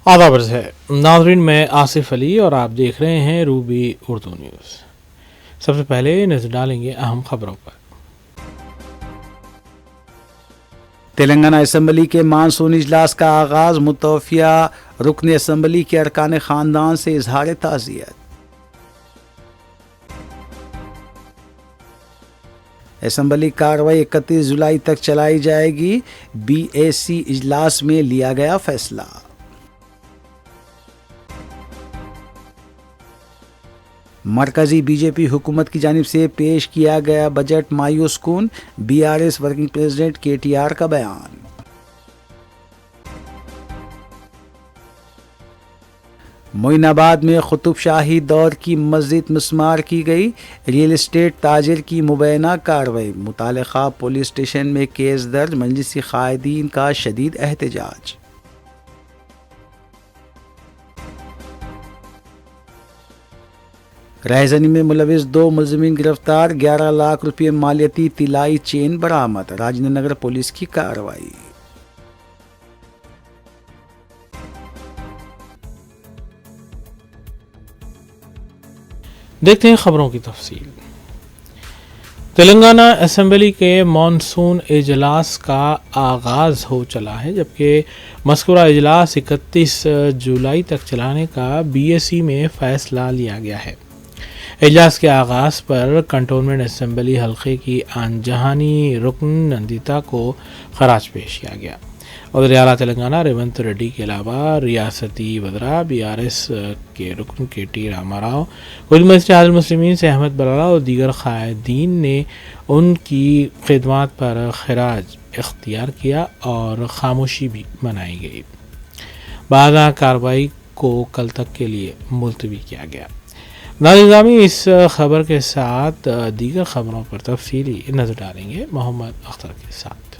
आदाब अर्ज़ है नाज़रीन, मैं आसिफ अली और आप देख रहे हैं रूबी उर्दू न्यूज़। सबसे पहले नजर डालेंगे अहम खबरों पर। तेलंगाना असम्बली के मानसून इजलास का आगाज, मुतवफ़िया रुकन असम्बली के अरकान ख़ानदान से इजहार ताज़ियत। असम्बली कार्रवाई 31 जुलाई तक चलाई जाएगी, BAC इजलास में लिया गया फैसला। मरकजी बीजेपी हुकूमत की जानिब से पेश किया गया बजट मायूस कुन, BRS वर्किंग प्रेसिडेंट KTR का बयान। मोइनाबाद में कुतुब शाही दौर की मस्जिद मिस्मार की गई, रियल एस्टेट ताजिर की मुबैना कार्रवाई, मुतालिका पुलिस स्टेशन में केस दर्ज, मजलिसी कायदीन का शदीद एहतजाज। रायजनी में मुलविस 2 मुलजिमीन गिरफ्तार, 11 लाख रुपये मालियती तिलाई चेन बरामद, राजेंद्र नगर पुलिस की कार्रवाई। देखते हैं खबरों की तफसील। तेलंगाना असम्बली के मानसून इजलास का आगाज़ हो चला है, जबकि मज़कूरा इजलास 31 जुलाई तक चलाने का BAC में फ़ैसला लिया गया है। इजलास के आगाज़ पर कंटोनमेंट असम्बली हल्के की आनजहानी रुकन नंदिता को खराज पेश किया गया। वज़ीर आला तेलंगाना रेवंत रेड्डी के अलावा रियासती वज़रा BRS के रुकन KT रामाराव, मस्जिद मुस्लिमीन से अहमद बलाला और दीगर कायदीन ने उनकी खिदमत पर खराज इख्तियार किया और खामोशी भी मनाई गई। बाद कार्रवाई को कल तक के लिए मुलतवी किया गया। नाज़रीन, इस खबर के साथ दीगर खबरों पर तफसीली नज़र डालेंगे मोहम्मद अख्तर के साथ।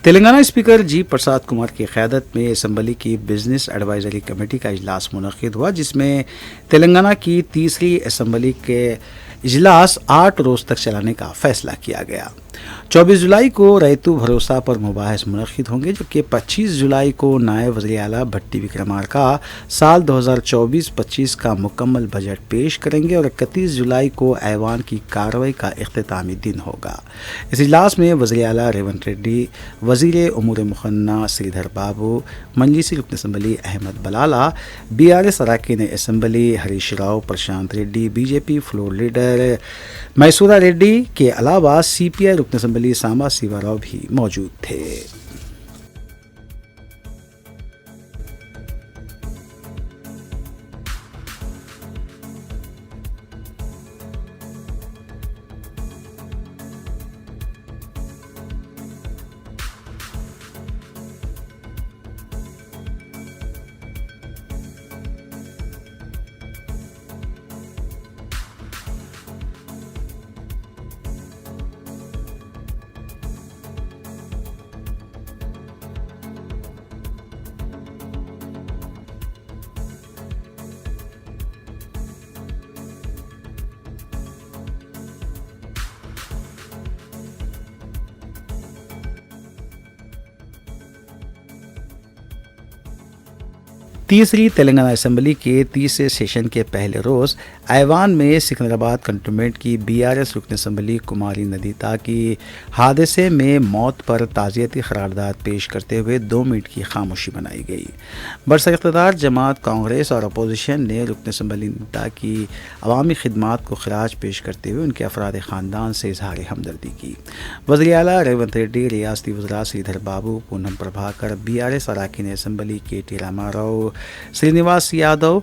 तेलंगाना स्पीकर G प्रसाद कुमार की क़यादत में असम्बली की बिजनेस एडवाइजरी कमेटी का इजलास मुनक़िद हुआ, जिसमें तेलंगाना की तीसरी असम्बली के इजलास 8 रोज़ तक चलाने का फ़ैसला किया गया। 24 जुलाई को रैतु भरोसा पर मुबाहिस मुनक़िद होंगे, जबकि 25 जुलाई को नायब वज़ीर आला भट्टी विक्रमार्का साल 2024-25 का मुकम्मल बजट पेश करेंगे और 31 जुलाई को ऐवान की कार्रवाई का इख्तितामी दिन होगा। इस इजलास में वज़ीर आला रेवंत रेड्डी, वज़ीर उमूर मुखन्ना श्रीधर बाबू, मजलिसी रुकन असम्बली अहमद बलाला, BRS अरकान assembly Harish Rao, Prashant Reddy, BJP floor leader Maisura Reddy के अलावा CPI रुकन असम्बली सांबा शिवाराव भी मौजूद थे। तीसरी तेलंगाना असम्बली के तीसरे सेशन के पहले रोज़ ऐवान में सिकंदराबाद कंटोनमेंट की BRS रुकन असम्बली कुमारी नंदिता की हादसे में मौत पर ताज़ियती करारदाद पेश करते हुए 2 मिनट की खामोशी मनाई गई। बरसर इक़्तिदार जमात कांग्रेस और अपोजिशन ने रुकन असम्बली नंदिता की अवामी खिदमात को खराज पेश करते हुए उनके अफराद ख़ानदान से इजहार हमदर्दी की। वज़ीर आला रेवंत रेड्डी, रियासती वज़रा श्रीधर बाबू, पूनम प्रभाकर, BRS अरकान assembly KT Ramarao, Srinivas Yadav,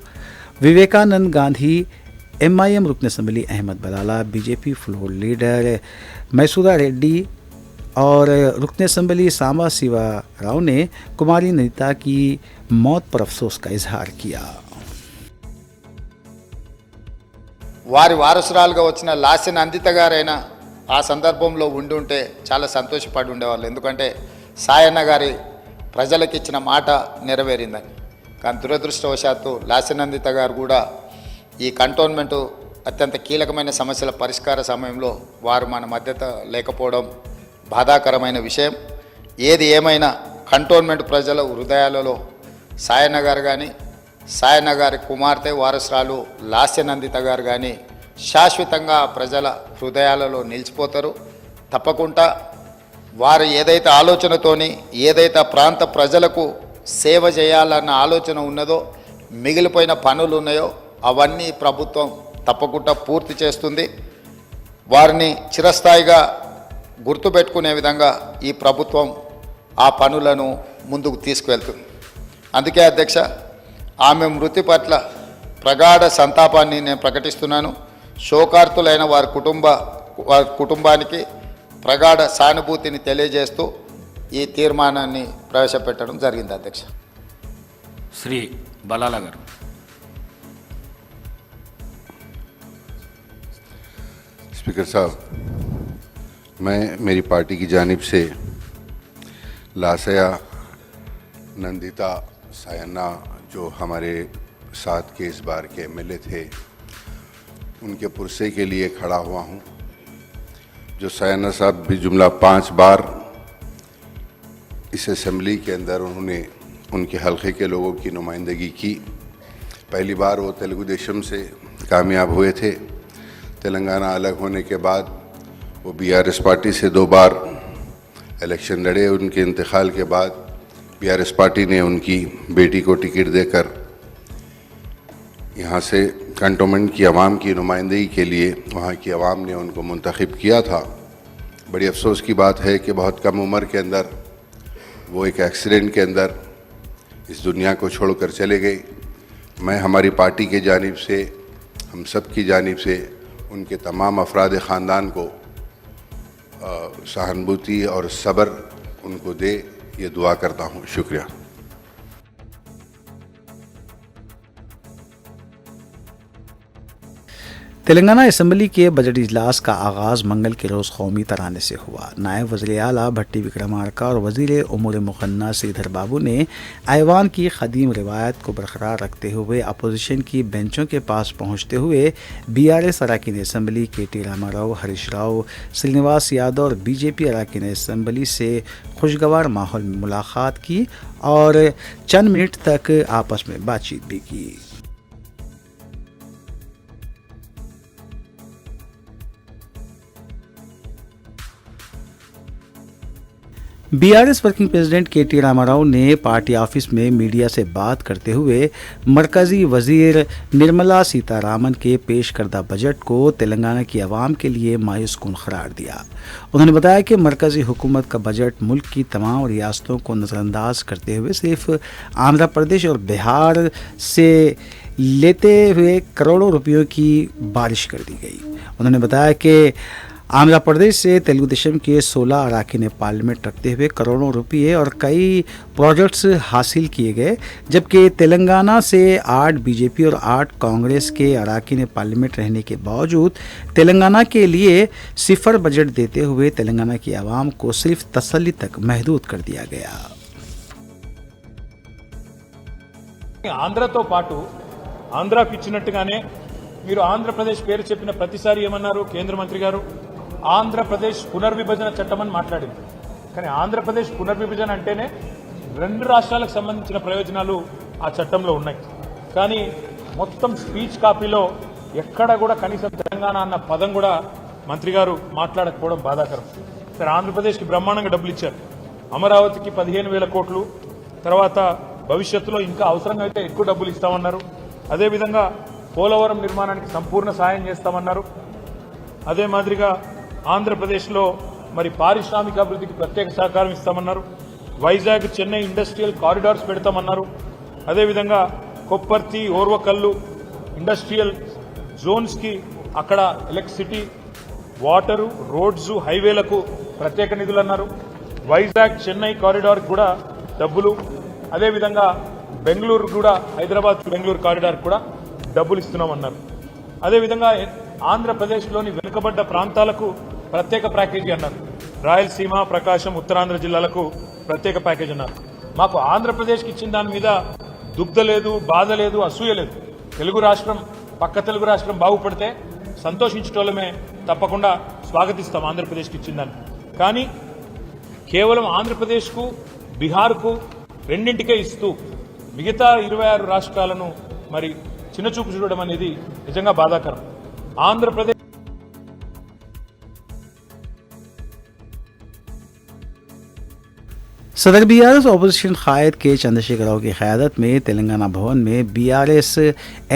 Vivekanand Gandhi, MIM रुकन assembly Ahmed Balala, BJP floor leader Maisura Reddy और रुकन असम्बली सांबा शिवाराव ने कुमारी नंदिता की मौत पर अफसोस का इजहार किया। వారి వారసురాలుగా వచ్చిన లాస్య నందిత గారైనా ఆ సందర్భంలో ఉండి ఉంటే చాలా సంతోషపడి ఉండేవాళ్ళు, ఎందుకంటే సాయన్న గారి ప్రజలకు ఇచ్చిన మాట నెరవేరిందని. కానీ దురదృష్టవశాత్తు లాస్యనందిత గారు కూడా ఈ కంటోన్మెంటు అత్యంత కీలకమైన సమస్యల పరిష్కార సమయంలో వారు మన మధ్యత లేకపోవడం బాధాకరమైన విషయం. ఏది ఏమైనా కంటోన్మెంట్ ప్రజల హృదయాలలో సాయన్న గారు కానీ సాయన్న గారి కుమార్తె వారసురాలు లాస్యనందిత గారు కానీ శాశ్వతంగా ప్రజల హృదయాలలో నిలిచిపోతారు. తప్పకుండా వారు ఏదైతే ఆలోచనతోని ఏదైతే ప్రాంత ప్రజలకు సేవ చేయాలన్న ఆలోచన ఉన్నదో మిగిలిపోయిన పనులు ఉన్నాయో అవన్నీ ప్రభుత్వం తప్పకుండా పూర్తి చేస్తుంది. వారిని చిరస్థాయిగా గుర్తుపెట్టుకునే విధంగా ఈ ప్రభుత్వం ఆ పనులను ముందుకు తీసుకువెళ్తుంది. అందుకే అధ్యక్ష, ఆమె మృతి పట్ల ప్రగాఢ సంతాపాన్ని నేను ప్రకటిస్తున్నాను. శోకార్తులైన వారి కుటుంబానికి ప్రగాఢ సానుభూతిని తెలియజేస్తూ ఈ తీర్మానాన్ని ప్రవేశపెట్టడం జరిగింది. అధ్యక్ష శ్రీ బలాల గారు. स्पीकर साहब, मैं मेरी पार्टी की जानिब से लासया नंदिता सायन्ना जो हमारे साथ के इस बार के एमएलए थे उनके पुरसे के लिए खड़ा हुआ हूं। जो सायन्ना साहब भी जुमला 5 बार इस असेंबली के अंदर उन्होंने उनके हलके के लोगों की नुमाइंदगी की। पहली बार वो तेलुगु देशम से कामयाब हुए थे। तेलंगाना अलग होने के बाद वो बीआरएस पार्टी से 2 बार इलेक्शन लड़े। उनके इंतकाल के बाद बीआरएस पार्टी ने उनकी बेटी को टिकट देकर यहाँ से कंटोनमेंट की आवाम की नुमाइंदगी के लिए वहाँ की आवाम ने उनको मुंतखब किया था। बड़ी अफसोस की बात है कि बहुत कम उम्र के अंदर वो एक एक्सीडेंट के अंदर इस दुनिया को छोड़कर चले गए। मैं हमारी पार्टी के जानिब से, हम सब की जानिब से उनके तमाम अफराद ख़ानदान को सहानुभूति और सब्र उनको दे, ये दुआ करता हूँ। शुक्रिया। तेलंगाना असेंबली के बजट इजलास का आगाज़ मंगल के रोज़ कौमी तराने से हुआ। नायब वज़ीर आला भट्टी विक्रमार्का और वज़ीर उमूर मुक़न्ना श्रीधर बाबू ने ऐवान की क़दीम रिवायत को बरकरार रखते हुए अपोजिशन की बेंचों के पास पहुँचते हुए बीआरएस अरकान असेंबली KT रामाराव, हरीश राव, श्रीनिवास यादव और बीजेपी अरकान असेंबली से खुशगवार माहौल में मुलाकात की और चंद मिनट तक आपस में बातचीत भी की। BRS working president KT Rama Rao ने पार्टी ऑफिस में मीडिया से बात करते हुए मरकजी वजीर निर्मला सीतारामन के पेश करदा बजट को तेलंगाना की आवाम के लिए मायूस कुन करार दिया। उन्होंने बताया कि मरकजी हुकूमत का बजट मुल्क की तमाम रियासतों को नज़रअंदाज करते हुए सिर्फ आंध्र प्रदेश और बिहार से लेते हुए करोड़ों रुपयों की बारिश कर दी गई। उन्होंने बताया कि आंध्र प्रदेश से तेलुगु देशम के 16 अरकान पार्लियामेंट रखते हुए करोड़ों रुपये और कई प्रोजेक्ट्स हासिल किए गए, जबकि तेलंगाना से 8 बीजेपी और 8 कांग्रेस के अरकान पार्लियामेंट रहने के बावजूद तेलंगाना के लिए सिफर बजट देते हुए तेलंगाना की आवाम को सिर्फ तसल्ली तक महदूद कर दिया गया। ఆంధ్రతో పాటు ఆంధ్రాకి ఇచ్చినట్టుగానే మీరు ఆంధ్రప్రదేశ్ పేరు చెప్పిన ప్రతిసారి ఏమన్నారు కేంద్ర మంత్రి గారు? ఆంధ్రప్రదేశ్ పునర్విభజన చట్టం అని మాట్లాడింది. కానీ ఆంధ్రప్రదేశ్ పునర్విభజన అంటేనే 2 రాష్ట్రాలకు సంబంధించిన ప్రయోజనాలు ఆ చట్టంలో ఉన్నాయి. కానీ మొత్తం స్పీచ్ కాపీలో ఎక్కడ కూడా కనీసం తెలంగాణ అన్న పదం కూడా మంత్రి గారు మాట్లాడకపోవడం బాధాకరం. సరే, ఆంధ్రప్రదేశ్కి బ్రహ్మాండంగా డబ్బులు ఇచ్చారు. అమరావతికి 15,000 కోట్లు, తర్వాత భవిష్యత్తులో ఇంకా అవసరంగా అయితే ఎక్కువ డబ్బులు ఇస్తామన్నారు. అదేవిధంగా పోలవరం నిర్మాణానికి సంపూర్ణ సాయం చేస్తామన్నారు. అదే మాదిరిగా ఆంధ్రప్రదేశ్లో మరి పారిశ్రామిక అభివృద్ధికి ప్రత్యేక సహకారం ఇస్తామన్నారు. వైజాగ్ చెన్నై ఇండస్ట్రియల్ కారిడార్స్ పెడతామన్నారు. అదేవిధంగా కొప్పర్తి ఓర్వకల్లు ఇండస్ట్రియల్ జోన్స్కి అక్కడ ఎలక్ట్రిసిటీ, వాటరు, రోడ్స్, హైవేలకు ప్రత్యేక నిధులు అన్నారు. వైజాగ్ చెన్నై కారిడార్ కూడా డబ్బులు. అదేవిధంగా బెంగళూరు కూడా, హైదరాబాద్ బెంగళూరు కారిడార్ కూడా డబ్బులు ఇస్తున్నామన్నారు. అదేవిధంగా ఆంధ్రప్రదేశ్లోని వెనుకబడ్డ ప్రాంతాలకు ప్రత్యేక ప్యాకేజీ అన్నారు. రాయలసీమ, ప్రకాశం, ఉత్తరాంధ్ర జిల్లాలకు ప్రత్యేక ప్యాకేజీ అన్నారు. మాకు ఆంధ్రప్రదేశ్కి ఇచ్చిన దాని మీద దుగ్ధ లేదు, బాధ లేదు, అసూయ లేదు. తెలుగు రాష్ట్రం, పక్క తెలుగు రాష్ట్రం బాగుపడితే సంతోషించటోళ్ళమే, తప్పకుండా స్వాగతిస్తాం ఆంధ్రప్రదేశ్కి ఇచ్చిన దాన్ని. కానీ కేవలం ఆంధ్రప్రదేశ్కు బీహార్కు రెండింటికే ఇస్తూ మిగతా 26 రాష్ట్రాలను మరి చిన్నచూపు చూడడం అనేది నిజంగా బాధాకరం. ఆంధ్రప్రదేశ్ सदर बीआरएस ऑपोजिशन कायद के चंद्रशेखर राव की क़यादत में तेलंगाना भवन में बीआरएस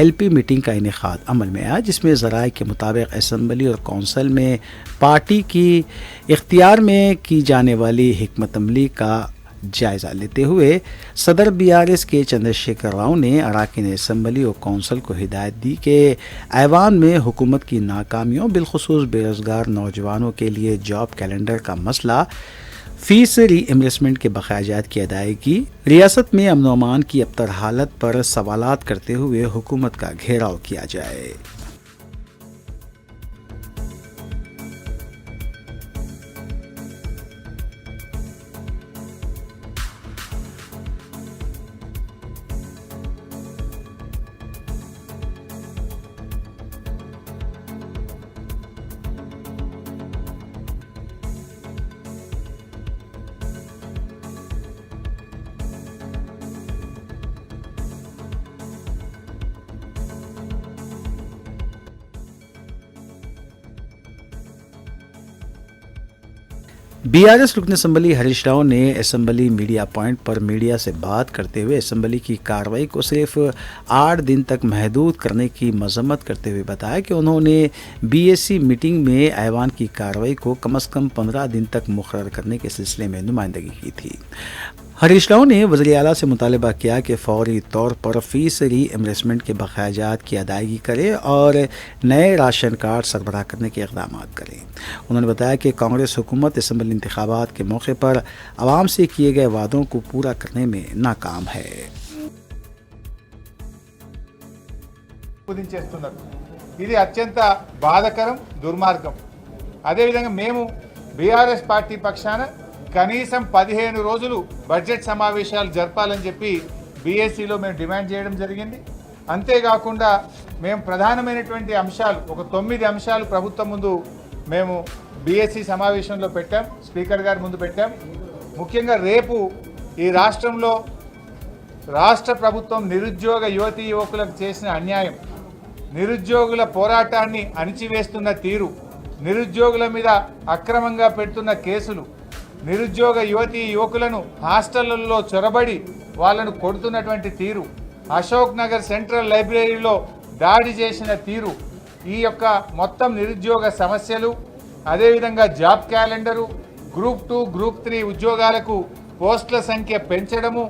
एलपी मीटिंग का इनेकाद अमल में आया, जिसमें ज़राए के मुताबिक असम्बली और कौंसल में पार्टी की इख्तियार में की जाने वाली हिकमत अमली का जायज़ा लेते हुए सदर बीआरएस के चंद्रशेखर राव ने अरकान असम्बली और कौंसल को हिदायत दी कि ऐवान में हुकूमत की नाकामियों बिलखुसूस बेरोज़गार नौजवानों के लिए जॉब कैलेंडर का मसला, फीस रीइन्वेस्टमेंट के बकायाजात की अदायगी, रियासत में अमन व अमान की अबतर हालत पर सवालात करते हुए हुकूमत का घेराव किया जाए। बीआरएस रुकन असम्बली हरीश राव ने असम्बली मीडिया पॉइंट पर मीडिया से बात करते हुए असम्बली की कार्रवाई को सिर्फ 8 दिन तक महदूद करने की मजम्मत करते हुए बताया कि उन्होंने बीएससी मीटिंग में ऐवान की कार्रवाई को कम से कम 15 दिन तक मुकर्रर करने के सिलसिले में नुमाइंदगी की थी। हरीश राव ने वज़ीर आला से मुतालबा किया कि फौरी तौर पर फीस रीइन्वेस्टमेंट के बकायाजात की अदायगी करे और नए राशन कार्ड सरबराह करने के इक़दाम करें। उन्होंने बताया कि कांग्रेस हुकूमत असम्बली इंतखाबात के मौके पर आवाम से किए गए वादों को पूरा करने में नाकाम है। ఇది అత్యంత బాధకరం, దుర్మార్గం. అదేవిధంగా మేము బీఆర్ఎస్ పార్టీ పక్షాన కనీసం 15 రోజులు బడ్జెట్ సమావేశాలు జరపాలని చెప్పి బీఎస్సీలో మేము డిమాండ్ చేయడం జరిగింది. అంతేకాకుండా మేము ప్రధానమైనటువంటి అంశాలు ఒక 9 అంశాలు ప్రభుత్వం ముందు మేము బీఎస్సీ సమావేశంలో పెట్టాం, స్పీకర్ గారి ముందు పెట్టాం. ముఖ్యంగా రేపు ఈ రాష్ట్రంలో రాష్ట్ర ప్రభుత్వం నిరుద్యోగ యువతీ యువకులకు చేసిన అన్యాయం, నిరుద్యోగుల పోరాటాన్ని అణిచివేస్తున్న తీరు, నిరుద్యోగుల మీద అక్రమంగా పెడుతున్న కేసులు, నిరుద్యోగ యువతీ యువకులను హాస్టళ్లలో చొరబడి వాళ్ళను కొడుతున్నటువంటి తీరు, అశోక్ నగర్ సెంట్రల్ లైబ్రరీలో దాడి చేసిన తీరు, ఈ యొక్క మొత్తం నిరుద్యోగ సమస్యలు, అదేవిధంగా జాబ్ క్యాలెండరు, గ్రూప్ 2 గ్రూప్ 3 ఉద్యోగాలకు పోస్టుల సంఖ్య పెంచడము,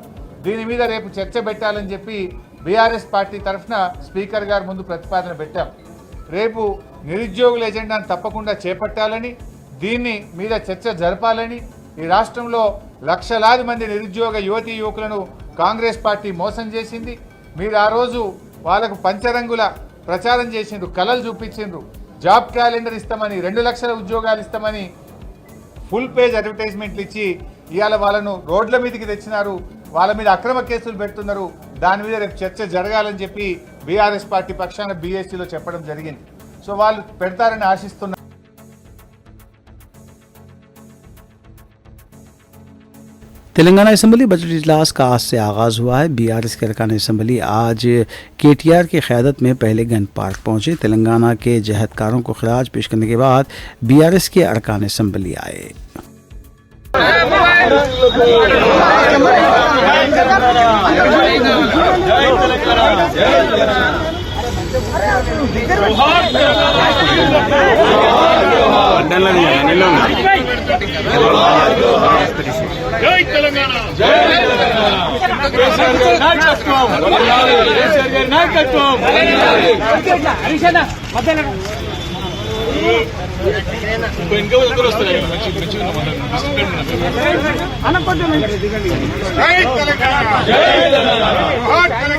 దీని మీద రేపు చర్చ పెట్టాలని చెప్పి బీఆర్ఎస్ పార్టీ తరఫున స్పీకర్ గారి ముందు ప్రతిపాదన పెట్టాం. రేపు నిరుద్యోగుల ఎజెండాను తప్పకుండా చేపట్టాలని, దీన్ని మీద చర్చ జరపాలని, ఈ రాష్ట్రంలో లక్షలాది మంది నిరుద్యోగ యువతీ యువకులను కాంగ్రెస్ పార్టీ మోసం చేసింది. మీరు ఆ రోజు వాళ్ళకు పంచరంగుల ప్రచారం చేసిండ్రు, కలలు చూపించిండ్రు, జాబ్ క్యాలెండర్ ఇస్తామని, 2 లక్షల ఉద్యోగాలు ఇస్తామని ఫుల్ పేజ్ అడ్వర్టైజ్మెంట్లు ఇచ్చి ఇవాళ వాళ్ళను రోడ్ల మీదకి తెచ్చినారు, వాళ్ళ మీద అక్రమ కేసులు పెడుతున్నారు. దాని మీద రేపు చర్చ జరగాలని చెప్పి బీఆర్ఎస్ పార్టీ పక్షాన బీఎస్సీలో చెప్పడం జరిగింది. సో వాళ్ళు పెడతారని ఆశిస్తున్నారు. तेलंगाना असम्बली बजट इजलास का आज से आगाज़ हुआ है। बीआरएस के अरकान असम्बली आज केटीआर की क़यादत में पहले गन पार्क पहुंचे। तेलंगाना के जहदकारों को खराज पेश करने के बाद बीआरएस के अरकान असम्बली आए। జై తెలంగాణ, జై తెలంగాణ, కేసీఆర్ గారి నాయకత్వం, కేసీఆర్ గారి నాయకత్వం. ఇంకా దగ్గర వస్తాయి జై తెలంగాణ, జై తెలంగాణ,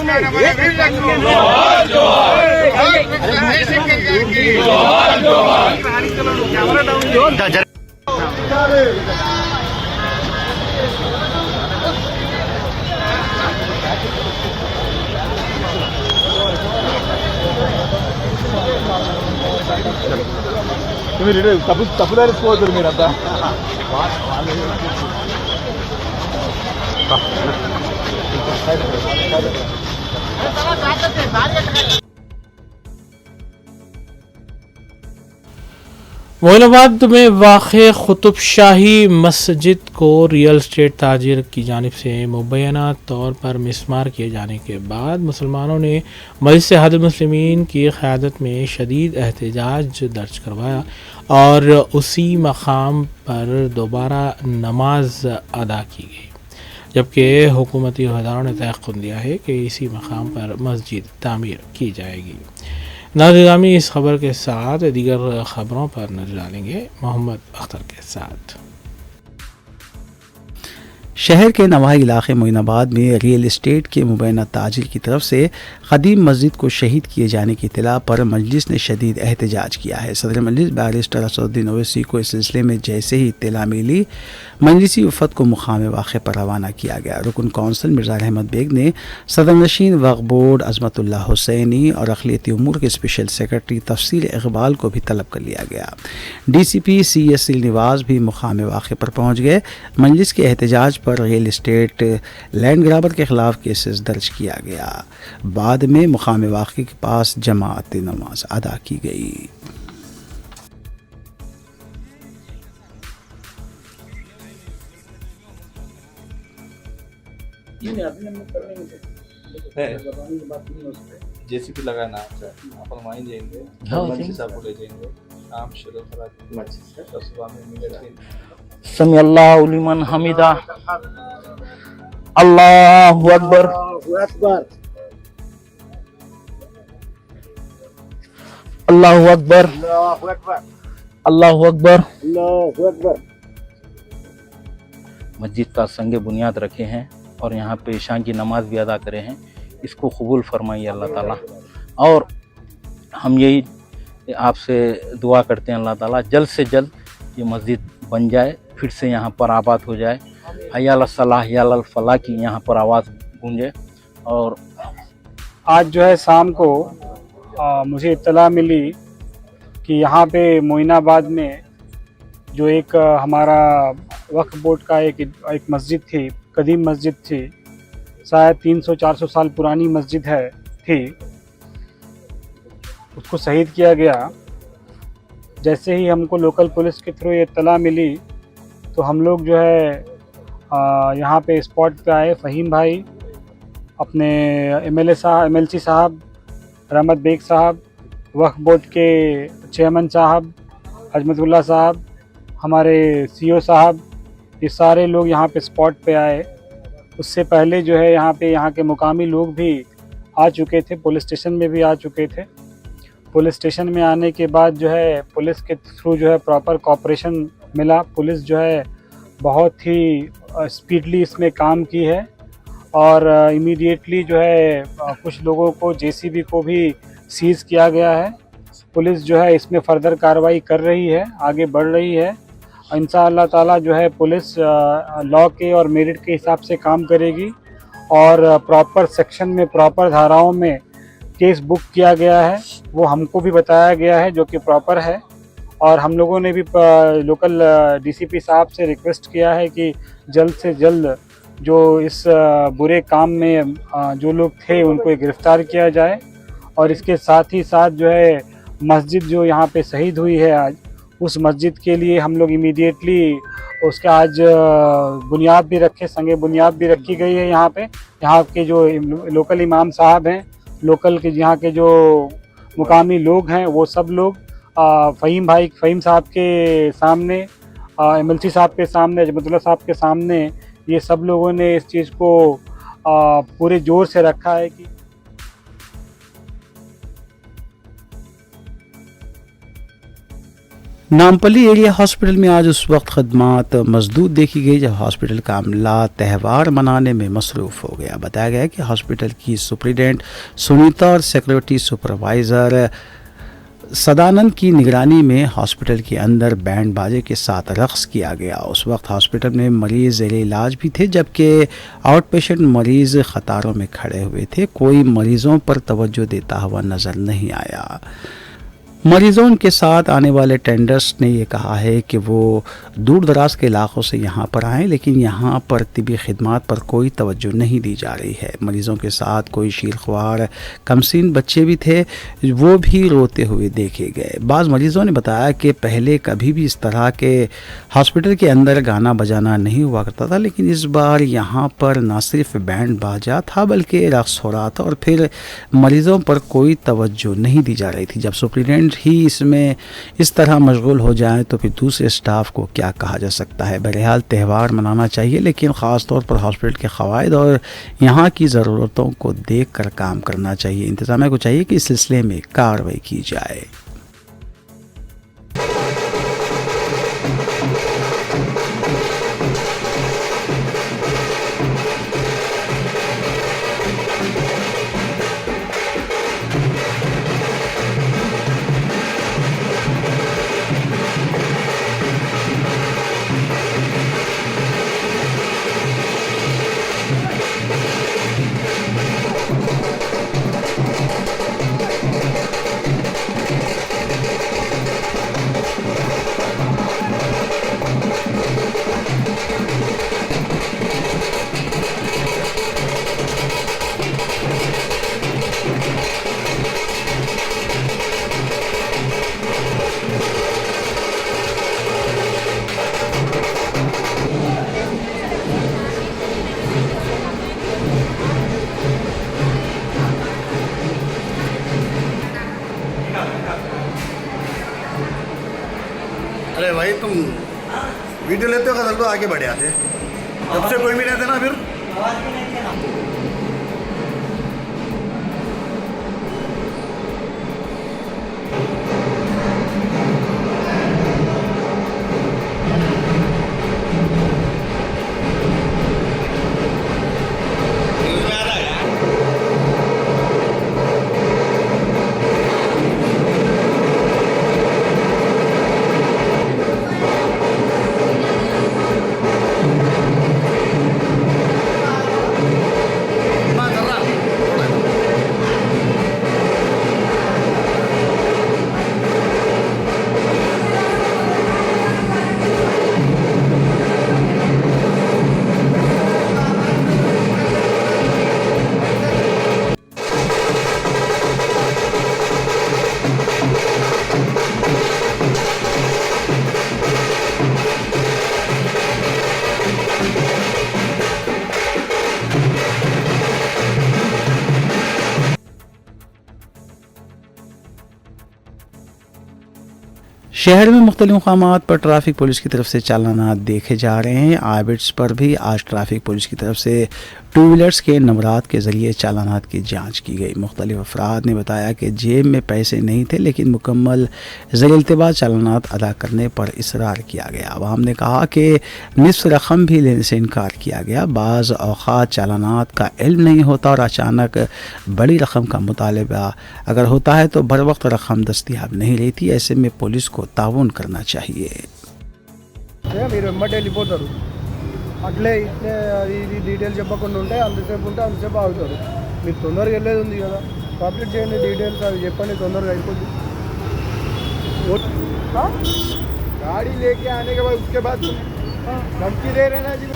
మన వీరులకు జోహార్, జోహార్, జయశంకర్ గారికి జోహార్, జోహార్. మీరు తప్పుదారిపోతారు మీరంతా. मोइनाबाद में वाक़ क़ुतुब शाही मस्जिद को रियल एस्टेट ताजिर की जानिब से मुबैना तौर पर मिसमार किए जाने के बाद मुसलमानों ने मजलिस इत्तेहादुल मुस्लिमीन की क़यादत में शदीद एहतजाज दर्ज करवाया और उसी मकाम पर दोबारा नमाज अदा की गई, जबकि हुकूमती अहदेदारों ने तयक़्क़ुन दिया है कि इसी मकाम पर मस्जिद तामीर की जाएगी। नाज़रीन, इस खबर के साथ दीगर खबरों पर नजर डालेंगे मोहम्मद अख्तर के साथ। शहर के नवाही इलाके मोइनाबाद में रियल एस्टेट के मुबैना ताजिर की तरफ से क़दीम मस्जिद को शहीद किए जाने की इत्तला पर मजलिस ने शदीद एहतजाज किया है। सदर मजलिस बैरिस्टर असदुद्दीन ओवैसी को इस सिलसिले में जैसे ही इत्तला मिली, मजलिसी वफ़द को मुक़ाम वाक़े पर रवाना किया गया। रुकन कौंसिल मिर्ज़ा अहमद बेग ने सदर नशीन वक्फ़ बोर्ड अज़मतुल्लाह हुसैनी और अक़लियती उमूर के स्पेशल सेक्रेटरी तफसीर इक़बाल को भी तलब कर लिया गया। DCP CS निवाज़ भी मुक़ाम वाक़े पर पहुँच गए। मजलिस के एहतजाज पर रियल एस्टेट लैंड ग्राबर के ख़िलाफ़ केसेस दर्ज किया गया। बाद में मुक़ाम वाक़े के पास जमात नमाज अदा की गई। JCP लगाना है, अपन वहीं जाएंगे, मंच साहब को ले जाएंगे, काम शुरू करा देंगे, तो सुबह में मिलेंगे। समी अल्लाहु लिमन हमीदा, अल्लाहु अकबर, अल्लाहु अकबर, अल्लाहु अकबर। मस्जिद का संगे बुनियाद रखे हैं और यहाँ पे ईशा की नमाज भी अदा करे हैं। इसको कबूल फरमाइए अल्लाह ताला। और हम यही आपसे दुआ करते हैं अल्लाह ताला जल्द से जल्द ये मस्जिद बन जाए, फिर से यहाँ पर आबाद हो जाए। हय्या अला सलाह हय्या अल फलाह की यहाँ पर आवाज़ गूंजे। और आज जो है शाम को मुझे इत्तला मिली कि यहाँ पे मोइनाबाद में जो एक हमारा वक्फ बोर्ड का एक मस्जिद थी, कदीम मस्जिद थी, शायद 300-400 साल पुरानी मस्जिद थी, उसको शहीद किया गया। जैसे ही हमको लोकल पुलिस के थ्रू ये इत्तला मिली तो हम लोग जो है यहाँ पे स्पॉट पे आए। फ़हीम भाई, अपने MLC साहब, रहमत बेग साहब, वक्फ बोर्ड के चेयरमैन साहब, अजमतुल्लाह साहब, हमारे CO साहब, ये सारे लोग यहाँ पे स्पॉट पे आए। उससे पहले जो है यहाँ के मुकामी लोग भी आ चुके थे, पुलिस स्टेशन में भी आ चुके थे। पुलिस स्टेशन में आने के बाद जो है पुलिस के थ्रू जो है प्रॉपर कोऑपरेशन मिला। पुलिस जो है बहुत ही स्पीडली इसमें काम की है और इमीडिएटली जो है कुछ लोगों को JCB को भी सीज़ किया गया है। पुलिस जो है इसमें फर्दर कार्रवाई कर रही है, आगे बढ़ रही है। इंशाअल्लाह ताला जो है पुलिस लॉ के और मेरिट के हिसाब से काम करेगी और प्रॉपर सेक्शन में, प्रॉपर धाराओं में केस बुक किया गया है, वो हमको भी बताया गया है, जो कि प्रॉपर है। और हम लोगों ने भी लोकल DCP साहब से रिक्वेस्ट किया है कि जल्द से जल्द जो इस बुरे काम में जो लोग थे उनको गिरफ्तार किया जाए। और इसके साथ ही साथ जो है मस्जिद जो यहाँ पे शहीद हुई है आज, उस मस्जिद के लिए हम लोग इमीडिएटली उसका आज बुनियाद भी रखे, संगे बुनियाद भी रखी गई है। यहाँ पे यहाँ के जो लोकल इमाम साहब हैं, लोकल के यहाँ के जो मुकामी लोग हैं, वो सब लोग फ़हीम साहब के सामने, MLC साहब के सामने, अजमतुल्लाह साहब के सामने, ये सब लोगों ने इस चीज़ को पूरे ज़ोर से रखा है कि नामपल्ली एरिया हॉस्पिटल में आज उस वक्त खदमात मजदूर देखी गई जब हॉस्पिटल का अमला त्यौहार मनाने में मसरूफ़ हो गया। बताया गया कि हॉस्पिटल की सुप्रिटेंडेंट सुनीता और सिक्योरिटी सुपरवाइज़र सदानंद की निगरानी में हॉस्पिटल के अंदर बैंड बाजे के साथ रक़्स किया गया। उस वक्त हॉस्पिटल में मरीज़ ज़ेरे इलाज भी थे, जबकि आउट पेशेंट मरीज़ क़तारों में खड़े हुए थे। कोई मरीज़ों पर तवज्जो देता हुआ नज़र नहीं आया। मरीजों के साथ आने वाले टेंडर्स ने ये कहा है कि वो दूर दराज के इलाकों से यहाँ पर आएँ, लेकिन यहाँ पर तिबी खिदमात पर कोई तवज्जो नहीं दी जा रही है। मरीज़ों के साथ कोई शीरख्वार कमसीन बच्चे भी थे, वो भी रोते हुए देखे गए। बाज़ मरीज़ों ने बताया कि पहले कभी भी इस तरह के हॉस्पिटल के अंदर गाना बजाना नहीं हुआ करता था, लेकिन इस बार यहाँ पर ना सिर्फ बैंड बाजा था बल्कि रक़्स हो रहा था और फिर मरीज़ों पर कोई तवज्जो नहीं दी जा रही थी। जब सुप्रिटेंडेंट ही इसमें इस तरह मशगूल हो जाए तो फिर दूसरे स्टाफ को क्या कहा जा सकता है। बहरहाल त्यौहार मनाना चाहिए, लेकिन ख़ास तौर पर हॉस्पिटल के क़वाइद और यहाँ की ज़रूरतों को देख कर काम करना चाहिए। इंतज़ामिया को चाहिए कि इस सिलसिले में कार्रवाई की जाए। अरे भाई तुम वीडियो लेते हो तो आगे बढ़े आते, जब से कोई भी नहीं थे ना फिर शहर में मुख्तलिफ मकामात पर ट्रैफिक पुलिस की तरफ से चालानात देखे जा रहे हैं। आबिट्स पर भी आज ट्रैफिक पुलिस की तरफ से टू व्हीलर्स के नंबरात के ज़रिए चालानात की जांच की गई। मुख्तलिफ अफराद ने बताया कि जेब में पैसे नहीं थे, लेकिन मुकम्मल ज़र-ए-इल्तिबा चालानात अदा करने पर इसरार किया गया। अवाम ने कहा कि निस्फ रकम भी लेने से इनकार किया गया। बाज़ औक़ात चालानात का इल्म नहीं होता और अचानक बड़ी रकम का मुतालबा अगर होता है तो बर वक्त रकम दस्तियाब नहीं रहती। ऐसे में पुलिस को ताउन करना चाहिए। అట్లే ఇట్లే ఇది డీటెయిల్స్ చెప్పకుండా ఉంటే అంతసేపు ఉంటే అంతసేపు ఆగుతారు. మీరు తొందరగా వెళ్ళేది ఉంది కదా, కంప్లీట్ చేయండి డీటెయిల్స్ అవి చెప్పండి, తొందరగా అయిపోద్ది. गाड़ी लेके आने के बाद उसके बाद धमकी दे रहे ना जी।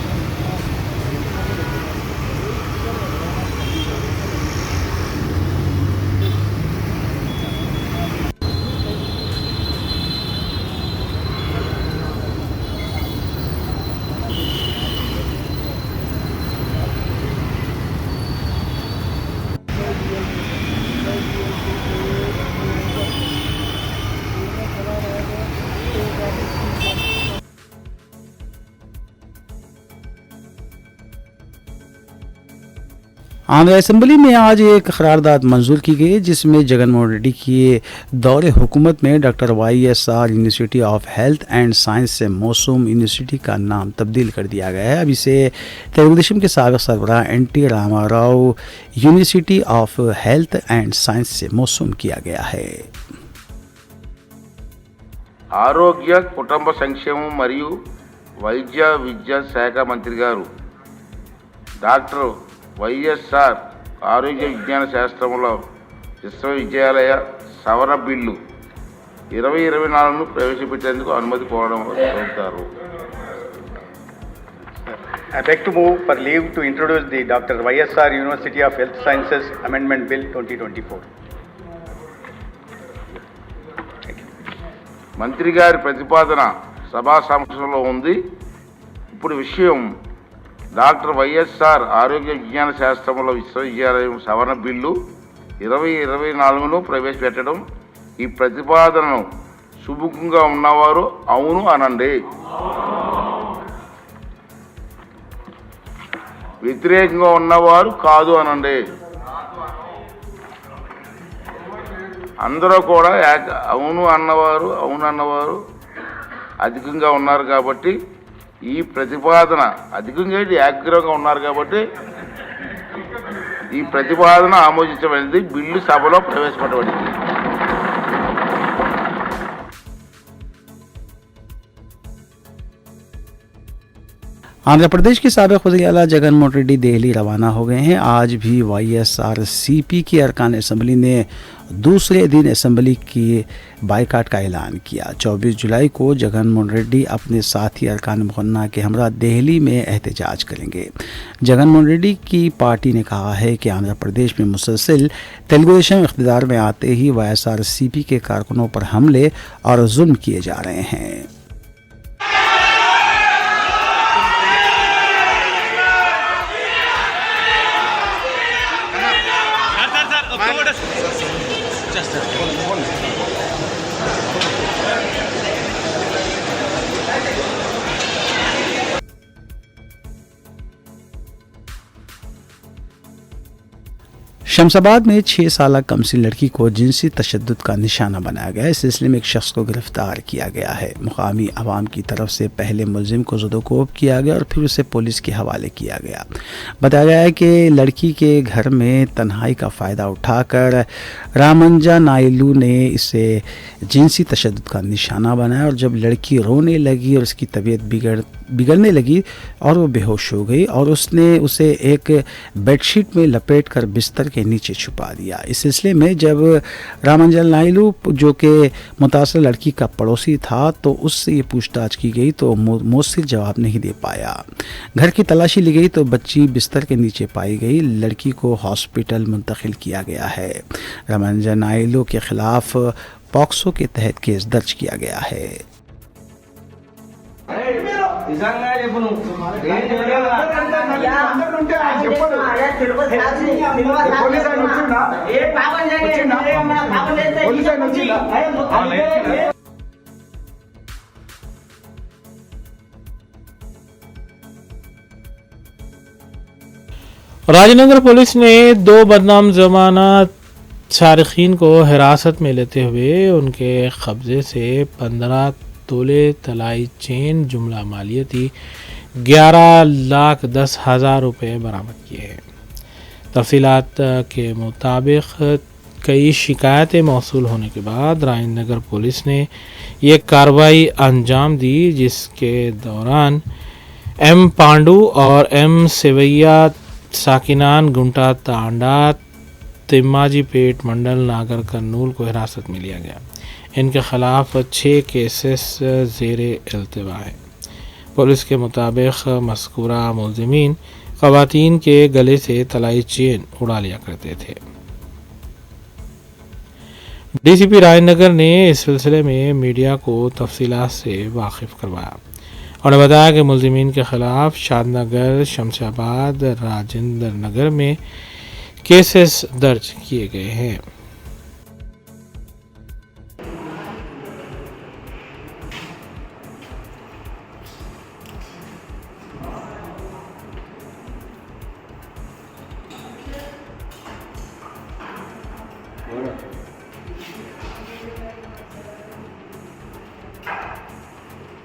आंध्र असेंबली में आज एक करारदाद मंजूर की गई, जिसमें जगनमोहन रेड्डी के दौरे हुकूमत में doctor YSR university of health and science से मौसूम यूनिवर्सिटी का नाम तब्दील कर दिया गया है। अब इसे तेलुगुदेशम के साबिक़ सरबराह NT Rama Rao university of health and science से मौसूम किया गया है। ఆరోగ్య కుటుంబ సంక్షేమం మరియు వైద్య విద్యా శాఖ మంత్రి గారు డాక్టర్ YSR ఆరోగ్య విజ్ఞాన శాస్త్రంలో విశ్వవిద్యాలయ సవరణ బిల్లు 2024ను ప్రవేశపెట్టేందుకు అనుమతి కోరుతారు. I beg to move for leave to introduce the Dr. YSR University of Health Sciences Amendment Bill 2024. మంత్రి గారి ప్రతిపాదన సభా సమక్షంలో ఉంది. ఇప్పుడు విషయం డాక్టర్ వైఎస్ఆర్ ఆరోగ్య విజ్ఞాన శాస్త్రముల విశ్వవిద్యాలయం సవరణ బిల్లు 2024ను ప్రవేశపెట్టడం. ఈ ప్రతిపాదనను సుముఖంగా ఉన్నవారు అవును అనండి, వ్యతిరేకంగా ఉన్నవారు కాదు అనండి. అందరూ కూడా అవును అన్నవారు అధికంగా ఉన్నారు కాబట్టి ఈ ప్రతిపాదన అధికంగా ఏకగ్రీవంగా ఉన్నారు కాబట్టి ఈ ప్రతిపాదన ఆమోదించబడింది. బిల్లు సభలో ప్రవేశపెట్టబడింది. आंध्र प्रदेश के साबिक वज़ीर आला जगन मोहन रेड्डी दिल्ली रवाना हो गए हैं। आज भी YSRCP की अरकान असम्बली ने दूसरे दिन असम्बली की बाइकाट का ऐलान किया। 24 जुलाई को जगन मोहन रेड्डी अपने साथी अरकान मुकन्ना के हमरा दिल्ली में एहतजाज करेंगे। जगन मोहन रेड्डी की पार्टी ने कहा है कि आंध्र प्रदेश में मुसलसल तेलुगु देशम इख्तियार में आते ही YSRCP के कारकुनों पर हमले और जुल्म किए जा रहे हैं। शमशाबाद में 6 साल कमसिन लड़की को जिनसी तशद्दुद का निशाना बनाया गया। इस सिलसिले में एक शख्स को गिरफ्तार किया गया है। मुकामी अवाम की तरफ से पहले मुलजिम को ज़दोकोब किया गया और फिर उसे पुलिस के हवाले किया गया। बताया गया है कि लड़की के घर में तन्हाई का फ़ायदा उठाकर रामंजा नायलू ने इसे जिनसी तशद्दुद का निशाना बनाया और जब लड़की रोने लगी और उसकी तबीयत बिगड़ने लगी और वो बेहोश हो गई और उसने उसे एक बेडशीट में लपेट कर बिस्तर के नीचे छुपा दिया। इस सिलसिले में जब रामंजल नायलू जो कि मुतासर लड़की का पड़ोसी था तो उससे ये पूछताछ की गई तो मौसिर जवाब नहीं दे पाया। घर की तलाशी ली गई तो बच्ची बिस्तर के नीचे पाई गई। लड़की को हॉस्पिटल मुंतकिल किया गया है। रामंजल नायलू के खिलाफ पॉक्सो के तहत केस दर्ज किया गया है। राजनगर पुलिस ने 2 बदनाम जमानत सारिकीन को हिरासत में लेते हुए उनके कब्जे से 15 तोले तलाई चेन जुमला मालियती 11,10,000 रुपये बरामद किए हैं। तफसीलात के मुताबिक कई शिकायतें मौसूल होने के बाद राजनगर पुलिस ने ये कार्रवाई अंजाम दी, जिसके दौरान M पांडू और M सेवैया साकिनान गुंटा तांडा तिम्माजी पेट मंडल नागर कर्नूल को हिरासत में लिया गया। इनके खिलाफ 6 केसेस ज़ेरे इल्तिवा है। पुलिस के मुताबिक मज़कूरा मुलज़िमीन ख़वातीन के गले से तलाई चेन उड़ा लिया करते थे। DCP राजनगर ने इस सिलसिले में मीडिया को तफसीलात से वाकिफ़ करवाया और बताया कि मुलज़िमीन के ख़िलाफ़ शादनगर, शमशाबाद, राजेंद्र नगर में केसेस दर्ज किए गए हैं।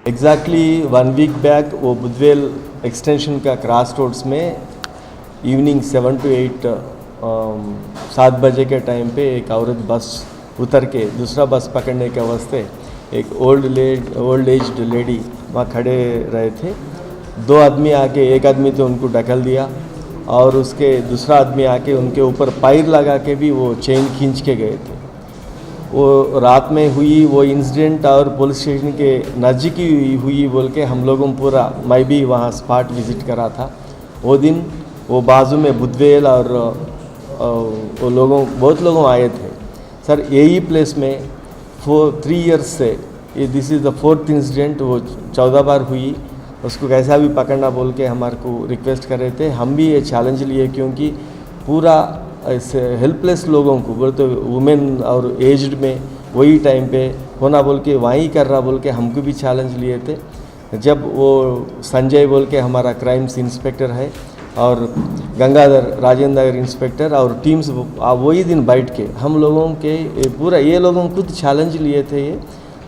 एग्जैक्टली 1 वीक बैक वो बुधवेल एक्सटेंशन का क्रॉस रोड्स में इवनिंग 7 to 8 7 बजे के टाइम पे एक औरत बस उतर के दूसरा बस पकड़ने के वास्ते एक ओल्ड एज्ड लेडी वहाँ खड़े रहे थे। 2 आदमी आके, एक आदमी तो उनको ढकल दिया और उसके दूसरा आदमी आके उनके ऊपर पैर लगा के भी वो चेन खींच के गए थे। वो रात में हुई वो इंसिडेंट और पुलिस स्टेशन के नज़दीक ही हुई बोल के हम लोगों पूरा, मैं भी वहाँ स्पॉट विज़िट करा था। वो दिन वो बाजू में बुधवेल और वो लोगों बहुत लोगों आए थे सर। यही प्लेस में 3 इयर्स से ये this is the 4th incident, वो 14 बार हुई। उसको कैसा भी पकड़ना बोल के हमारे को रिक्वेस्ट कर रहे थे। हम भी ये चैलेंज लिए क्योंकि पूरा ऐसे हेल्पलेस लोगों को बोल तो वुमेन और एज्ड में वही टाइम पे होना बोल के वहीं कर रहा बोल के हमको भी चैलेंज लिए थे। जब वो संजय बोल के हमारा क्राइम्स इंस्पेक्टर है और गंगाधर राजेंद्र नगर इंस्पेक्टर और टीम्स वही दिन बैठ के हम लोगों के पूरा ये लोगों खुद चैलेंज लिए थे। ये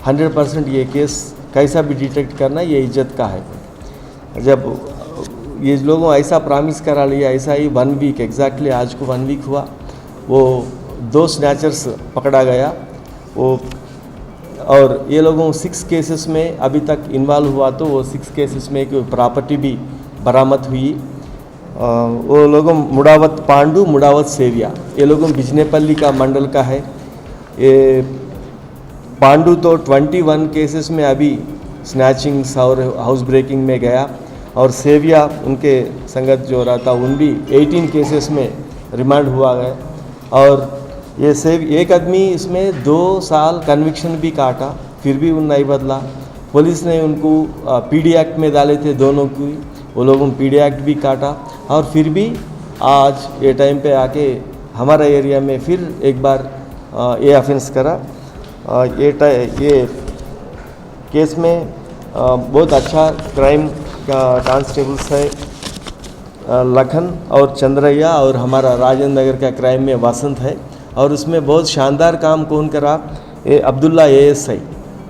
100% ये केस कैसा भी डिटेक्ट करना ये इज्जत का है। जब ये लोगों ऐसा प्रॉमिस करा लिया, ऐसा ही 1 वीक एग्जैक्टली आज को 1 वीक हुआ, वो 2 स्नैचर्स पकड़ा गया वो, और ये लोगों 6 केसेस में अभी तक इन्वॉल्व हुआ। तो वो 6 केसेस में एक प्रॉपर्टी भी बरामद हुई। वो लोगों मुड़ावत पांडू, मुड़ावत सेविया, ये लोगों बिजनेपल्ली का मंडल का है। ये पांडू तो 21 केसेस में अभी स्नैचिंग्स और हाउस ब्रेकिंग में गया, और सेविया उनके संगत जो रहा था उन भी 18 केसेस में रिमांड हुआ गया। और ये एक आदमी इसमें 2 साल कन्विक्शन भी काटा, फिर भी उन नहीं बदला। पुलिस ने उनको पीडी एक्ट में डाले थे दोनों की, वो लोगों पीडी एक्ट भी काटा, और फिर भी आज ये टाइम पे आके हमारा एरिया में फिर एक बार ये ऑफेंस करा। ये केस में बहुत अच्छा क्राइम का कांस्टेबल्स है लखन और चंद्रैया, और हमारा राजेंद्र नगर का क्राइम में वसंत है। और उसमें बहुत शानदार काम कौन करा, ये अब्दुल्ला ASI,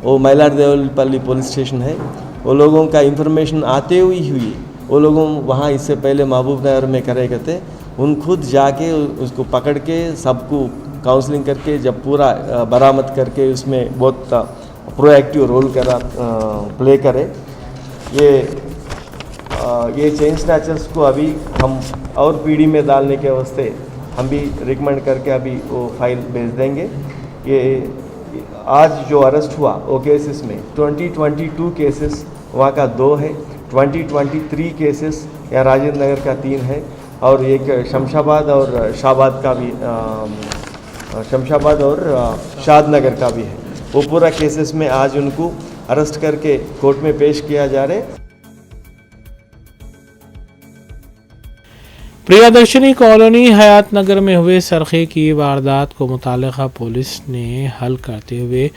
वो मैलारदेवपल्ली पुलिस स्टेशन है। वो लोगों का इंफॉर्मेशन आते हुई वो लोगों वहाँ इससे पहले महबूब नगर में करे गए थे, उन खुद जाके उसको पकड़ के सबको काउंसलिंग करके जब पूरा बरामद करके उसमें बहुत प्रोएक्टिव रोल प्ले करे। ये चेन स्नैचर्स को अभी हम और पीढ़ी में डालने के वास्ते हम भी रिकमेंड करके अभी वो फाइल भेज देंगे। ये आज जो अरेस्ट हुआ वो केसेस में 2022 केसेस वहाँ का 2 है, 2023 केसेस या राजेंद्र नगर का 3 है, और एक शमशाबाद और शाहबाद का भी शमशाबाद और शादनगर का भी है। वो पूरा केसेस में आज उनको अरेस्ट करके कोर्ट में पेश किया जा रहा है। प्रियदर्शनी कॉलोनी हयात नगर में हुए सरखे की वारदात को मुतालिका पुलिस ने हल करते हुए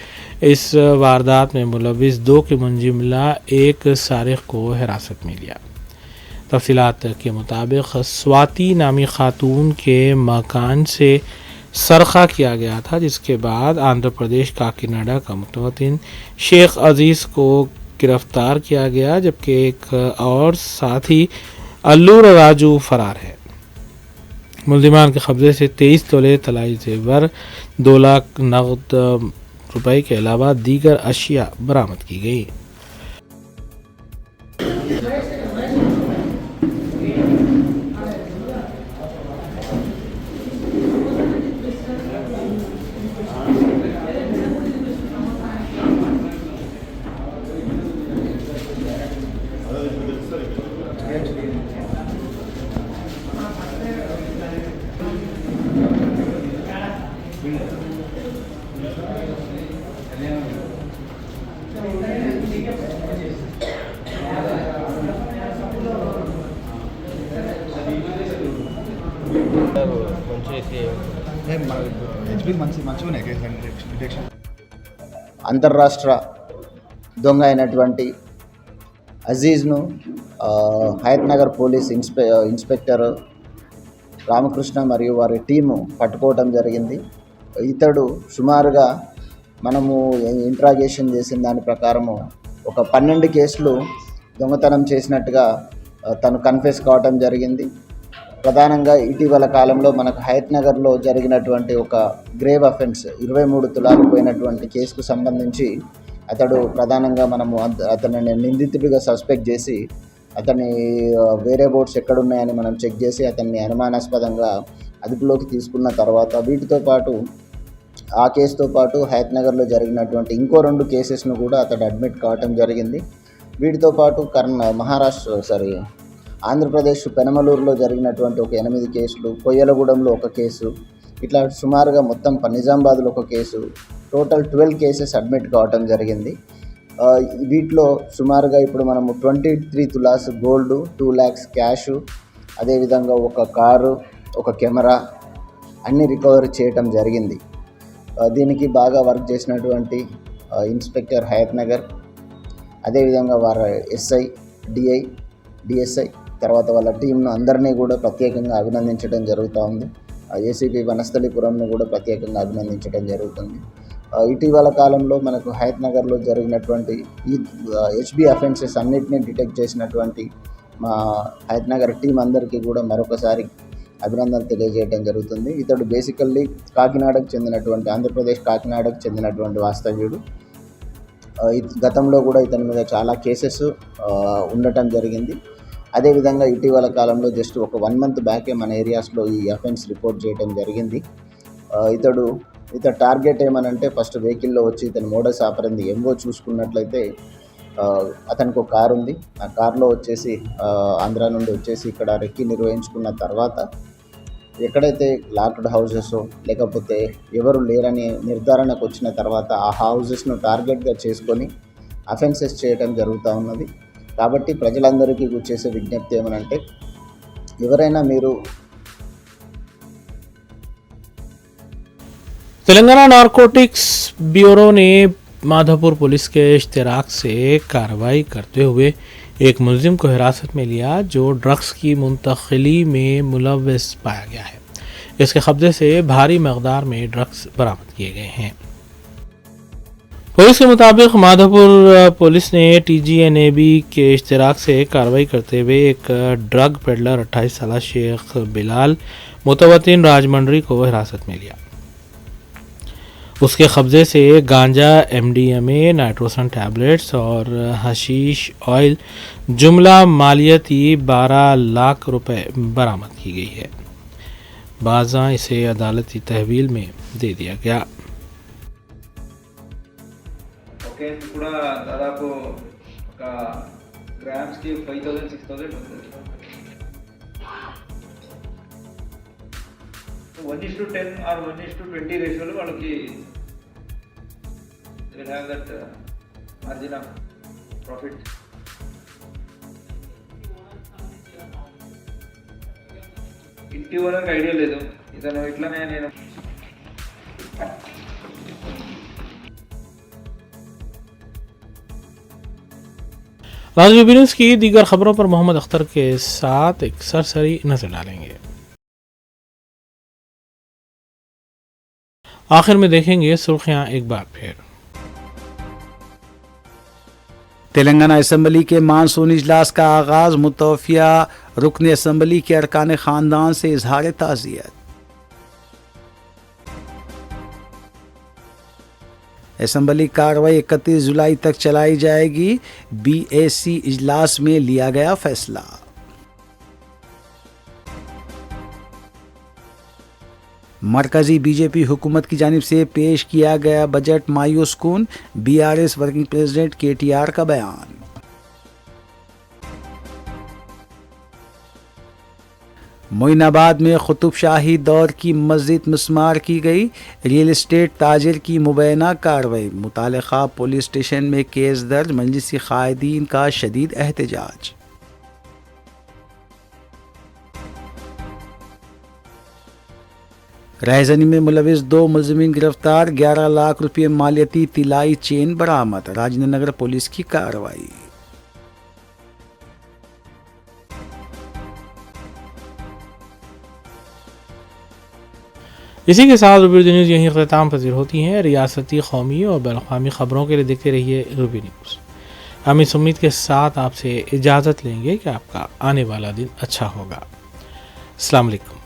इस वारदात में मुलविस 2 के मुंजिमला एक सारिक को हिरासत में लिया। तफसीलात के मुताबिक स्वाति नामी खातून के मकान से सरखा किया गया था, जिसके बाद आंध्र प्रदेश काकीनाडा का मुतवतिन शेख अजीज़ को गिरफ्तार किया गया, जबकि एक और साथी अल्लूर राजू फरार है। मुल्जिमान के कब्जे से 23 तोले तलाई जेवर, 2 लाख नगद रुपए के अलावा दीगर अशिया बरामद की गई। అంతర్రాష్ట్ర దొంగ అయినటువంటి అజీజ్ను హయత్ నగర్ పోలీస్ ఇన్స్పెక్టర్ రామకృష్ణ మరియు వారి టీము పట్టుకోవడం జరిగింది. ఇతడు సుమారుగా మనము ఇంట్రాగేషన్ చేసిన దాని ప్రకారము ఒక 12 కేసులు దొంగతనం చేసినట్టుగా తను కన్ఫెస్ కావడం జరిగింది. ప్రధానంగా ఇటీవల కాలంలో మనకు హయత్ నగర్లో జరిగినటువంటి ఒక గ్రేవ్ అఫెన్స్ 23 తులాలు పోయినటువంటి కేసుకు సంబంధించి అతడు ప్రధానంగా మనము అతనిని నిందితుడిగా సస్పెక్ట్ చేసి అతని వేరే బోట్స్ ఎక్కడున్నాయని మనం చెక్ చేసి అతన్ని అనుమానాస్పదంగా అదుపులోకి తీసుకున్న తర్వాత వీటితో పాటు ఆ కేసుతో పాటు హయత్నగర్లో జరిగినటువంటి ఇంకో 2 కేసెస్ను కూడా అతడు అడ్మిట్ కావటం జరిగింది. వీటితో పాటు ఆంధ్రప్రదేశ్ పెనమలూరులో జరిగినటువంటి ఒక 8 కేసులు, కొయ్యలగూడెంలో ఒక కేసు, ఇట్లా సుమారుగా మొత్తం నిజామాబాద్లో ఒక కేసు, టోటల్ 12 కేసెస్ అడ్మిట్ కావటం జరిగింది. వీటిలో సుమారుగా ఇప్పుడు మనము 23 తులాస్ గోల్డ్, 2 lakhs క్యాష్, అదేవిధంగా ఒక కారు, ఒక కెమెరా అన్నీ రికవరీ చేయటం జరిగింది. దీనికి బాగా వర్క్ చేసినటువంటి ఇన్స్పెక్టర్ హయత్నగర్, అదేవిధంగా వారి ఎస్ఐ, డిఎస్ఐ, తర్వాత వాళ్ళ టీంను అందరినీ కూడా ప్రత్యేకంగా అభినందించడం జరుగుతూ ఉంది. ఏసీపీ వనస్థలిపురంను కూడా ప్రత్యేకంగా అభినందించడం జరుగుతుంది. ఇటీవల కాలంలో మనకు హయత్నగర్లో జరిగినటువంటి ఈ హెచ్బి అఫెన్సెస్ అన్నిటినీ డిటెక్ట్ చేసినటువంటి మా హయత్నగర్ టీం అందరికీ కూడా మరొకసారి అభినందనలు తెలియజేయడం జరుగుతుంది. ఇతడు బేసికల్లీ ఆంధ్రప్రదేశ్ కాకినాడకు చెందినటువంటి వాస్తవ్యుడు. గతంలో కూడా ఇతని మీద చాలా కేసెస్ ఉండటం జరిగింది. అదేవిధంగా ఇటీవల కాలంలో జస్ట్ ఒక 1 month బ్యాకే మన ఏరియాస్లో ఈ అఫెన్స్ రిపోర్ట్ చేయడం జరిగింది. ఇతడు టార్గెట్ ఏమనంటే ఫస్ట్ వెహికల్లో వచ్చి ఇతని మోడస్ ఆపరంది ఎంఓ చూసుకున్నట్లయితే అతనికి ఒక కారు ఉంది. ఆ కారులో వచ్చేసి ఆంధ్ర నుండి వచ్చేసి ఇక్కడ రెక్కి నిర్వహించుకున్న తర్వాత ఎక్కడైతే లాక్డ్ హౌజెస్ లేకపోతే ఎవరు లేరని నిర్ధారణకు వచ్చిన తర్వాత ఆ హౌజెస్ను టార్గెట్గా చేసుకొని అఫెన్సెస్ చేయడం జరుగుతూ ఉన్నది. కాబట్టి ప్రజలందరికీ చేసే విజ్ఞప్తి ఏమనంటే ఎవరైనా మీరు तेलंगाना नारकोटिक्स ब्यूरो ने माधोपुर पुलिस के इश्तिराक से कार्रवाई करते हुए एक मुलजिम को हिरासत में लिया जो ड्रग्स की मुंतकिली में मुलव्वस पाया गया है। इसके कब्जे से भारी मकदार में ड्रग्स बरामद किए गए हैं। पुलिस के मुताबिक माधोपुर पुलिस ने TGNAB के इश्तिराक से कार्रवाई करते हुए एक ड्रग पेडलर 28 साल शेख बिलाल मुतवत्तिन राजमंड्री को हिरासत में लिया। उसके कब्जे से गांजा, MDMA, नाइट्रोसन टैबलेट्स और हशीश ऑयल जुमला मालियती 12 लाख रुपए बरामद की गई है। बाज़ा इसे अदालती तहवील में दे दिया गया। ఓకే కూడా దాదాపు ఒక గ్రామ్స్కి 5000-6000 ఉంటుంది. 1:10 or 1:20 రేషియోలో వాళ్ళకి will have that margin of profit. ఇంటి ఓనర్కి ఐడియా లేదు. ఇతను ఇట్లానే నేను राजवी न्यूज़ की दीगर खबरों पर मोहम्मद अख्तर के साथ एक सरसरी नजर डालेंगे। आखिर में देखेंगे सुर्खियां एक बार फिर। तेलंगाना असम्बली के मानसून इजलास का आगाज, मुतवफ़िया रुकन असम्बली के अरकान ख़ानदान से इजहार ताज़ियत। असम्बली कार्रवाई 31 जुलाई तक चलाई जाएगी, BAC इजलास में लिया गया फैसला। मरकजी बीजेपी हुकूमत की जानिब से पेश किया गया बजट मायूस कुन, BRS वर्किंग प्रेसिडेंट KTR का बयान। मोइनाबाद में कुतुब शाही दौर की मस्जिद मिस्मार की गई, रियल एस्टेट ताजिर की मुबैना कार्रवाई, मुतालिका पुलिस स्टेशन में केस दर्ज, मजलिसी कायदीन का शदीद एहतजाज। रायजनी में मुलविस 2 मुलजिमीन गिरफ्तार, 11 लाख रुपये मालियती तिलाई चेन बरामद, राजेंद्र नगर पुलिस की कार्रवाई। इसी के साथ रूबी न्यूज़ यहीं ख़त्म पजीर होती हैं। रियासती, कौमी और बैनुल-अक़वामी ख़बरों के लिए देखते रहिए रूबी न्यूज़। हम इस उम्मीद के साथ आपसे इजाज़त लेंगे कि आपका आने वाला दिन अच्छा होगा। अस्सलाम वालेकुम।